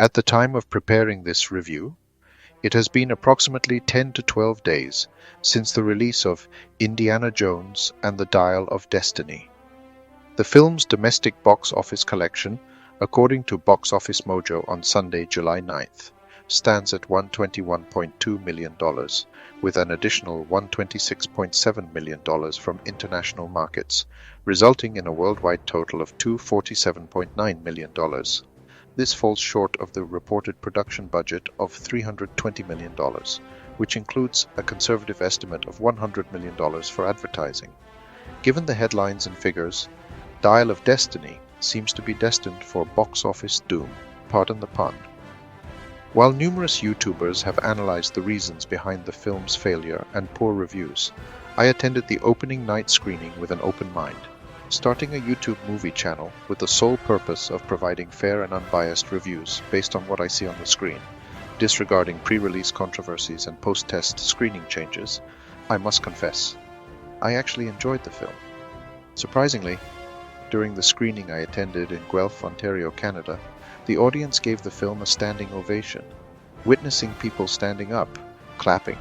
At the time of preparing this review, it has been approximately 10 to 12 days since the release of Indiana Jones and the Dial of Destiny. The film's domestic box office collection, according to Box Office Mojo on Sunday, July 9th, stands at $121.2 million, with an additional $126.7 million from international markets, resulting in a worldwide total of $247.9 million. This falls short of the reported production budget of $320 million, which includes a conservative estimate of $100 million for advertising. Given the headlines and figures, Dial of Destiny seems to be destined for box office doom, pardon the pun. While numerous YouTubers have analyzed the reasons behind the film's failure and poor reviews, I attended the opening night screening with an open mind, starting a YouTube movie channel with the sole purpose of providing fair and unbiased reviews based on what I see on the screen, disregarding pre-release controversies and post-test screening changes. I must confess, I actually enjoyed the film. Surprisingly, during the screening I attended in Guelph, Ontario, Canada, the audience gave the film a standing ovation. Witnessing people standing up, clapping,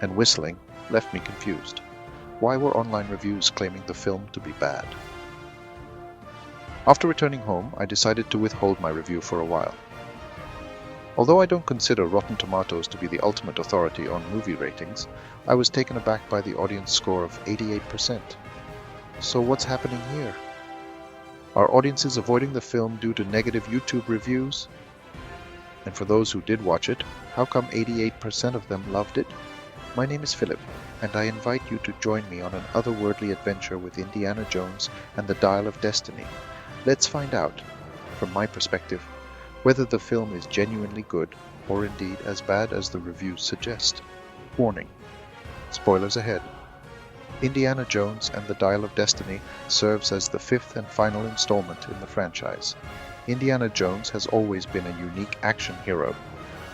and whistling left me confused. Why were online reviews claiming the film to be bad? After returning home, I decided to withhold my review for a while. Although I don't consider Rotten Tomatoes to be the ultimate authority on movie ratings, I was taken aback by the audience score of 88%. So what's happening here? Are audiences avoiding the film due to negative YouTube reviews? And for those who did watch it, how come 88% of them loved it? My name is Philip, and I invite you to join me on an otherworldly adventure with Indiana Jones and the Dial of Destiny. Let's find out, from my perspective, whether the film is genuinely good or indeed as bad as the reviews suggest. Warning: spoilers ahead. Indiana Jones and the Dial of Destiny serves as the fifth and final installment in the franchise. Indiana Jones has always been a unique action hero,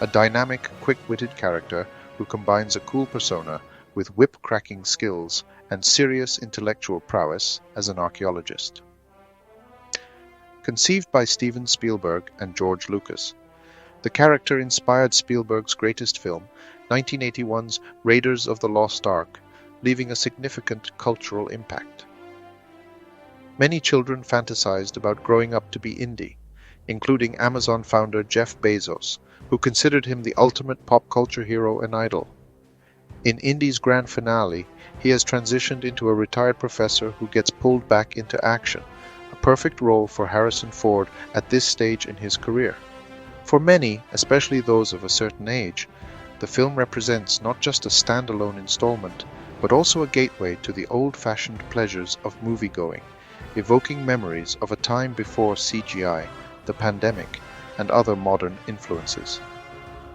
a dynamic, quick-witted character who combines a cool persona with whip-cracking skills and serious intellectual prowess as an archaeologist. Conceived by Steven Spielberg and George Lucas, the character inspired Spielberg's greatest film, 1981's Raiders of the Lost Ark, leaving a significant cultural impact. Many children fantasized about growing up to be Indy, including Amazon founder Jeff Bezos, who considered him the ultimate pop culture hero and idol. In Indy's grand finale, he has transitioned into a retired professor who gets pulled back into action, a perfect role for Harrison Ford at this stage in his career. For many, especially those of a certain age, the film represents not just a standalone installment, but also a gateway to the old-fashioned pleasures of movie-going, evoking memories of a time before CGI, the pandemic, and other modern influences.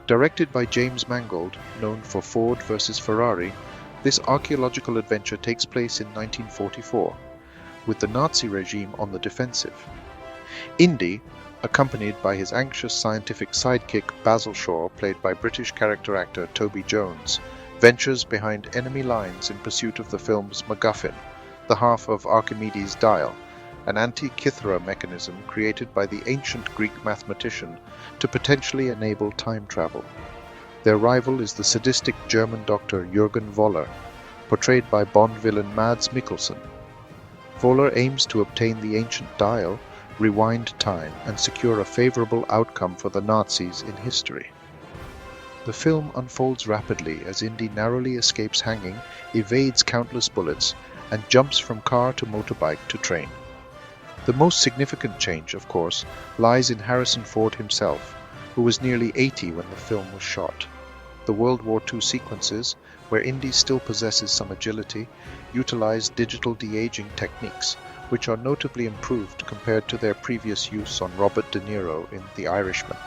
Directed by James Mangold, known for Ford vs. Ferrari, this archaeological adventure takes place in 1944, with the Nazi regime on the defensive. Indy, accompanied by his anxious scientific sidekick Basil Shaw, played by British character actor Toby Jones, ventures behind enemy lines in pursuit of the film's MacGuffin, the half of Archimedes' dial, an Antikythera mechanism created by the ancient Greek mathematician to potentially enable time travel. Their rival is the sadistic German doctor Jürgen Woller, portrayed by Bond villain Mads Mikkelsen. Woller aims to obtain the ancient dial, rewind time, and secure a favorable outcome for the Nazis in history. The film unfolds rapidly as Indy narrowly escapes hanging, evades countless bullets, and jumps from car to motorbike to train. The most significant change, of course, lies in Harrison Ford himself, who was nearly 80 when the film was shot. The World War II sequences, where Indy still possesses some agility, utilize digital de-aging techniques, which are notably improved compared to their previous use on Robert De Niro in The Irishman.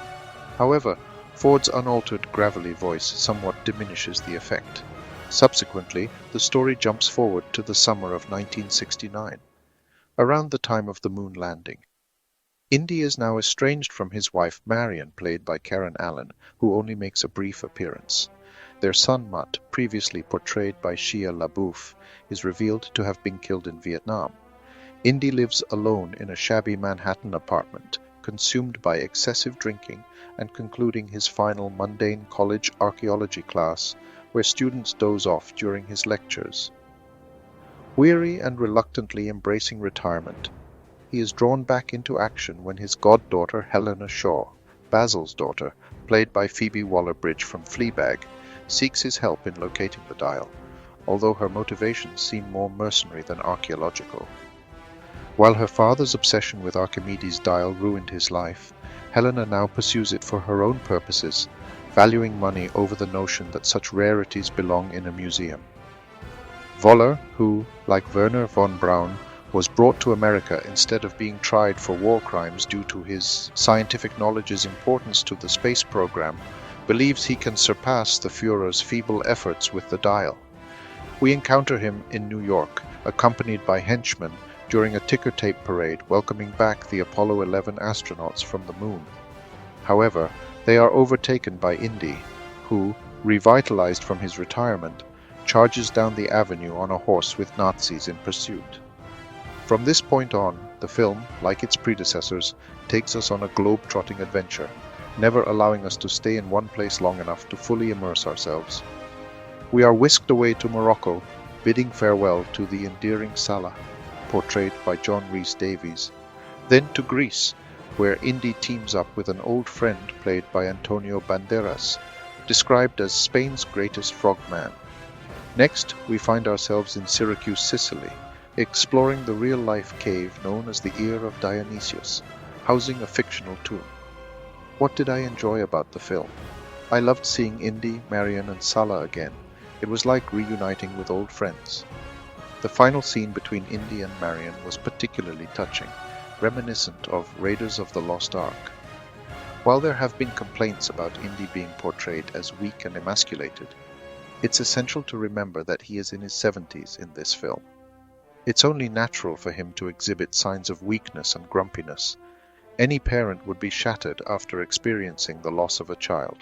However, Ford's unaltered gravelly voice somewhat diminishes the effect. Subsequently, the story jumps forward to the summer of 1969, around the time of the moon landing. Indy is now estranged from his wife Marion, played by Karen Allen, who only makes a brief appearance. Their son Mutt, previously portrayed by Shia LaBeouf, is revealed to have been killed in Vietnam. Indy lives alone in a shabby Manhattan apartment, consumed by excessive drinking and concluding his final mundane college archaeology class, where students doze off during his lectures. Weary and reluctantly embracing retirement, he is drawn back into action when his goddaughter Helena Shaw, Basil's daughter, played by Phoebe Waller-Bridge from Fleabag, seeks his help in locating the dial, although her motivations seem more mercenary than archaeological. While her father's obsession with Archimedes' dial ruined his life, Helena now pursues it for her own purposes, valuing money over the notion that such rarities belong in a museum. Woller, who, like Werner von Braun, was brought to America instead of being tried for war crimes due to his scientific knowledge's importance to the space program, believes he can surpass the Führer's feeble efforts with the dial. We encounter him in New York, accompanied by henchmen, during a ticker tape parade welcoming back the Apollo 11 astronauts from the moon. However, they are overtaken by Indy, who, revitalized from his retirement, charges down the avenue on a horse with Nazis in pursuit. From this point on, the film, like its predecessors, takes us on a globe-trotting adventure, never allowing us to stay in one place long enough to fully immerse ourselves. We are whisked away to Morocco, bidding farewell to the endearing Salah, portrayed by John Rhys Davies, then to Greece, where Indy teams up with an old friend played by Antonio Banderas, described as Spain's greatest frogman. Next, we find ourselves in Syracuse, Sicily, exploring the real-life cave known as the Ear of Dionysius, housing a fictional tomb. What did I enjoy about the film? I loved seeing Indy, Marion, and Salah again. It was like reuniting with old friends. The final scene between Indy and Marion was particularly touching, reminiscent of Raiders of the Lost Ark. While there have been complaints about Indy being portrayed as weak and emasculated, it's essential to remember that he is in his 70s in this film. It's only natural for him to exhibit signs of weakness and grumpiness. Any parent would be shattered after experiencing the loss of a child.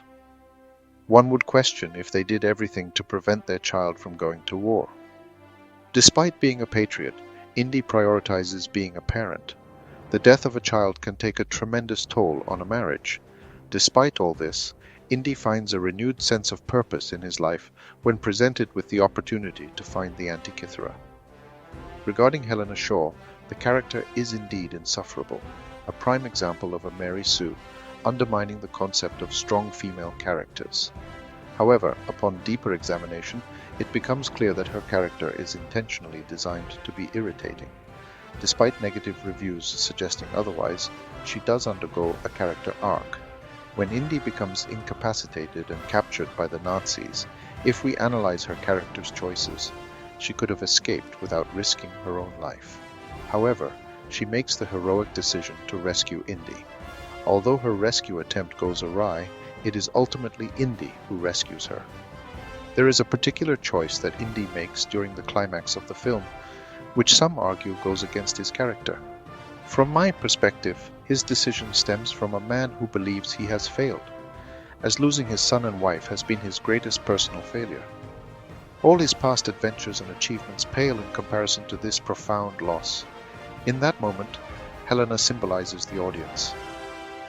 One would question if they did everything to prevent their child from going to war. Despite being a patriot, Indy prioritizes being a parent. The death of a child can take a tremendous toll on a marriage. Despite all this, Indy finds a renewed sense of purpose in his life when presented with the opportunity to find the Antikythera. Regarding Helena Shaw, the character is indeed insufferable, a prime example of a Mary Sue, undermining the concept of strong female characters. However, upon deeper examination, it becomes clear that her character is intentionally designed to be irritating. Despite negative reviews suggesting otherwise, she does undergo a character arc. When Indy becomes incapacitated and captured by the Nazis, if we analyze her character's choices, she could have escaped without risking her own life. However, she makes the heroic decision to rescue Indy. Although her rescue attempt goes awry, it is ultimately Indy who rescues her. There is a particular choice that Indy makes during the climax of the film, which some argue goes against his character. From my perspective, his decision stems from a man who believes he has failed, as losing his son and wife has been his greatest personal failure. All his past adventures and achievements pale in comparison to this profound loss. In that moment, Helena symbolizes the audience.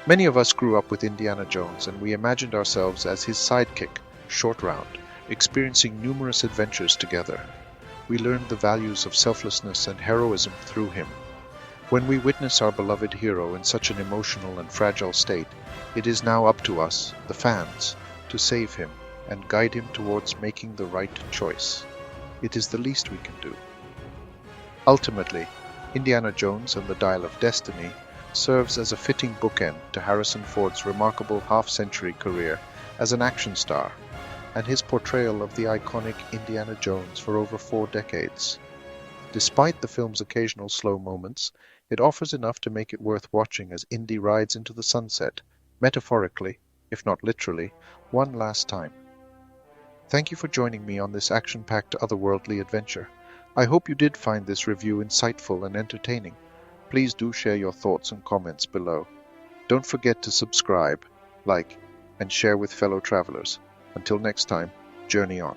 Many of us grew up with Indiana Jones, and we imagined ourselves as his sidekick, Short Round, experiencing numerous adventures together. We learned the values of selflessness and heroism through him. When we witness our beloved hero in such an emotional and fragile state, it is now up to us, the fans, to save him and guide him towards making the right choice. It is the least we can do. Ultimately, Indiana Jones and the Dial of Destiny serves as a fitting bookend to Harrison Ford's remarkable half-century career as an action star, and his portrayal of the iconic Indiana Jones for over 4 decades. Despite the film's occasional slow moments, it offers enough to make it worth watching as Indy rides into the sunset, metaphorically, if not literally, one last time. Thank you for joining me on this action-packed otherworldly adventure. I hope you did find this review insightful and entertaining. Please do share your thoughts and comments below. Don't forget to subscribe, like, and share with fellow travelers. Until next time, journey on.